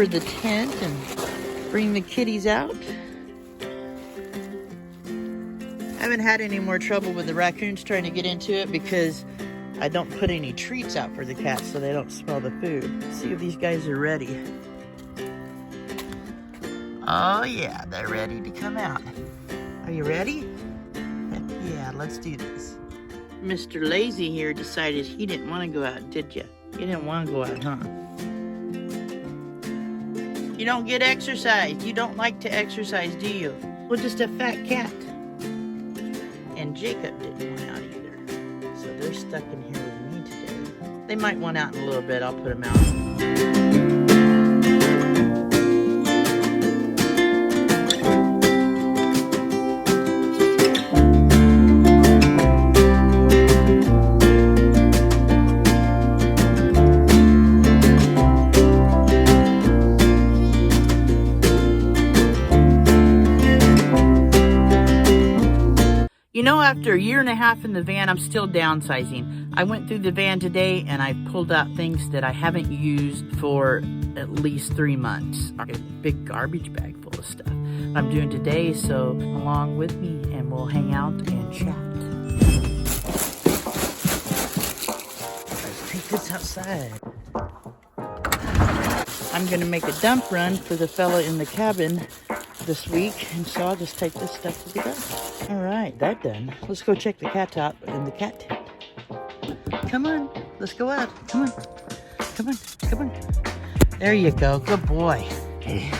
cover the tent and bring the kitties out. I haven't had any more trouble with the raccoons trying to get into it because I don't put any treats out for the cats so they don't smell the food. Let's see if these guys are ready. Oh yeah, they're ready to come out. Are you ready? Heck yeah, let's do this. Mr. Lazy here decided he didn't want to go out, did you? You didn't want to go out, huh? You don't get exercise. You don't like to exercise, do you? Well, just a fat cat. And Jacob didn't want out either. So they're stuck in here with me today. They might want out in a little bit. I'll put them out. You know, after a year and a half in the van, I'm still downsizing. I went through the van today and I pulled out things that I haven't used for at least 3 months. A big garbage bag full of stuff I'm doing today, so come along with me and we'll hang out and chat. Let's take this outside. I'm gonna make a dump run for the fella in the cabin this week, and so I'll just take this stuff to be done. All right, that done. Let's go check the cat out in the cat tent. Come on, let's go out. Come on, come on, come on. There you go, good boy. Get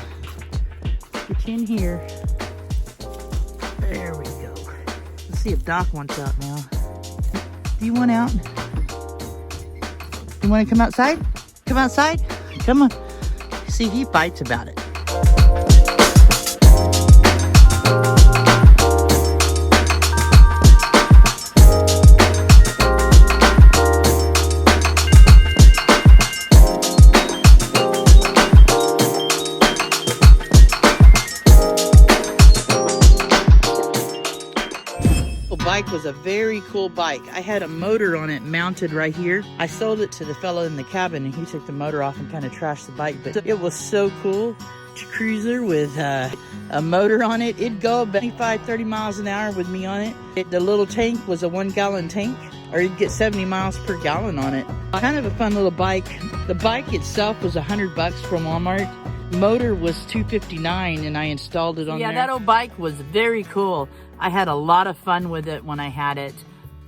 in here. There we go. Let's see if Doc wants out now. Do you want out? You want to come outside? Come outside? Come on. See, he fights about it. Bike was a very cool bike. I had a motor on it mounted right here. I sold it to the fellow in the cabin and he took the motor off and kind of trashed the bike, but it was so cool. Cruiser with a motor on it. It'd go about 25, 30 miles an hour with me on it. The little tank was a 1 gallon tank, or you'd get 70 miles per gallon on it. Kind of a fun little bike. The bike itself was $100 from Walmart. Motor was $259 and I installed it on there. Yeah, that old bike was very cool. I had a lot of fun with it when I had it.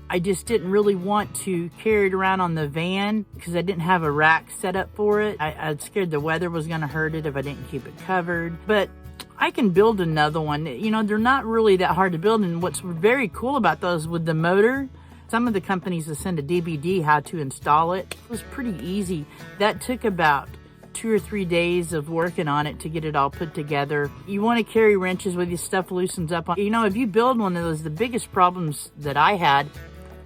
I just didn't really want to carry it around on the van because I didn't have a rack set up for it. I was scared the weather was going to hurt it if I didn't keep it covered. But I can build another one. You know, they're not really that hard to build. And what's very cool about those with the motor, some of the companies will send a DVD how to install it. It was pretty easy. That took about 2 or 3 days of working on it to get it all put together. You want to carry wrenches with you, stuff loosens up. You know, if you build one of those, the biggest problems that I had,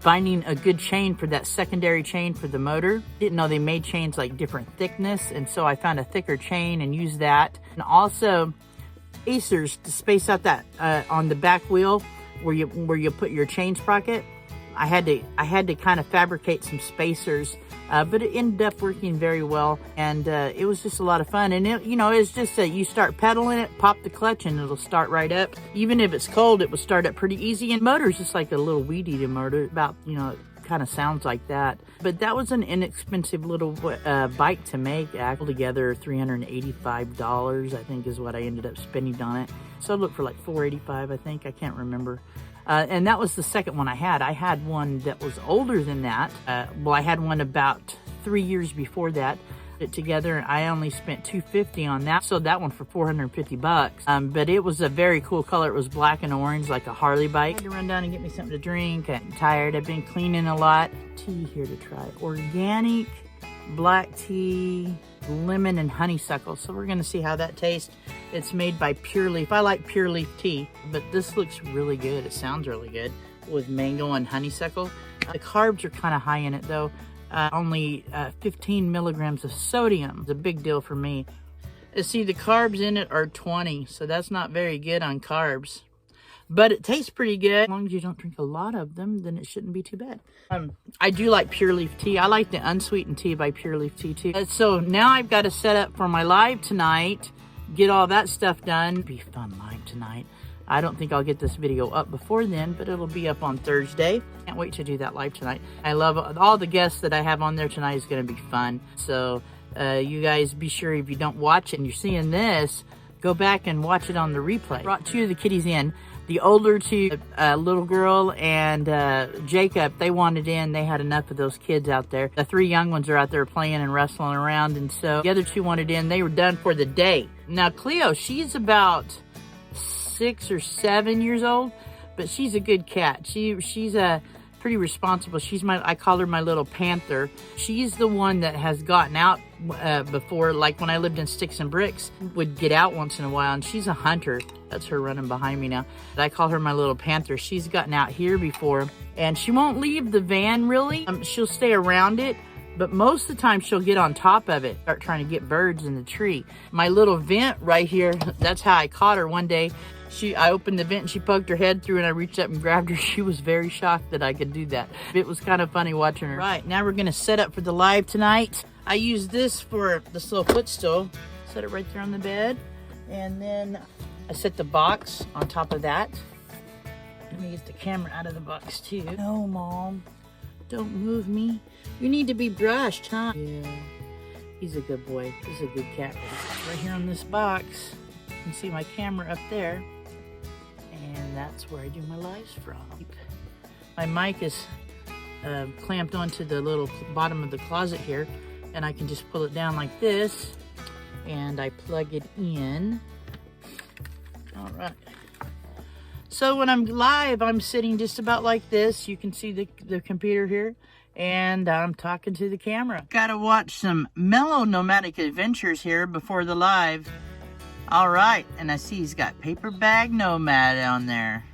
finding a good chain for that secondary chain for the motor. Didn't know they made chains like different thickness, and so I found a thicker chain and used that. And also spacers to space out that on the back wheel where you put your chain sprocket. I had to kind of fabricate some spacers, but it ended up working very well, and it was just a lot of fun. And it's just that you start pedaling it, pop the clutch, and it'll start right up. Even if it's cold, it will start up pretty easy. And motor's just like a little weed eater motor, about, it kind of sounds like that. But that was an inexpensive little bike to make. Altogether, $385, I think, is what I ended up spending on it. So it looked for like $485, I think. I can't remember. And that was the second one I had. I had one that was older than that. I had one about 3 years before that. It together, I only spent $250 on that. Sold that one for $450. But it was a very cool color. It was black and orange, like a Harley bike. I had to run down and get me something to drink. I'm tired. I've been cleaning a lot. Tea here to try. Organic black tea, lemon, and honeysuckle. So we're going to see how that tastes. It's made by Pure Leaf. I like Pure Leaf tea, but this looks really good. It sounds really good with mango and honeysuckle. The carbs are kind of high in it though. Only 15 milligrams of sodium. It's a big deal for me. See, the carbs in it are 20, so that's not very good on carbs. but it tastes pretty good. As long as you don't drink a lot of them, then it shouldn't be too bad. I do like Pure Leaf tea. I like the unsweetened tea by Pure Leaf tea too. So now I've got to set up for my live tonight, get all that stuff done. It'll be fun live tonight. I don't think I'll get this video up before then, but it'll be up on Thursday. Can't wait to do that live tonight. I love all the guests that I have on there tonight. Is going to be fun. So you guys be sure, if you don't watch it and you're seeing this, go back and watch it on the replay. Brought two of the kitties in. The older two, little girl and Jacob, they wanted in. They had enough of those kids out there. The three young ones are out there playing and wrestling around, and so the other two wanted in. They were done for the day. Now Cleo, she's about 6 or 7 years old, but she's a good cat. She's pretty responsible. I call her my little panther. She's the one that has gotten out before, like when I lived in Sticks and Bricks, would get out once in a while, and she's a hunter. That's her running behind me now. I call her my little panther. She's gotten out here before, and she won't leave the van really. She'll stay around it, but most of the time she'll get on top of it, start trying to get birds in the tree. My little vent right here, that's how I caught her one day. I opened the vent and she poked her head through, and I reached up and grabbed her. She was very shocked that I could do that. It was kind of funny watching her. Right, now we're gonna set up for the live tonight. I use this for this little footstool. Set it right there on the bed. And then I set the box on top of that. Let me get the camera out of the box too. No, Mom, don't move me. You need to be brushed, huh? Yeah, he's a good boy. He's a good cat. Right here on this box, you can see my camera up there. And that's where I do my lives from. My mic is clamped onto the little bottom of the closet here, and I can just pull it down like this, and I plug it in. All right. So when I'm live, I'm sitting just about like this. You can see the computer here, and I'm talking to the camera. Gotta watch some Mellow Nomadic Adventures here before the live. All right, and I see he's got Paper Bag Nomad on there.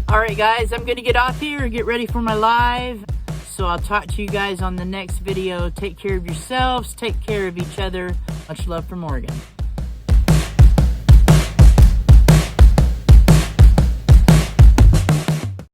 All right, guys, I'm gonna get off here and get ready for my live. So I'll talk to you guys on the next video. Take care of yourselves, take care of each other. Much love from Oregon.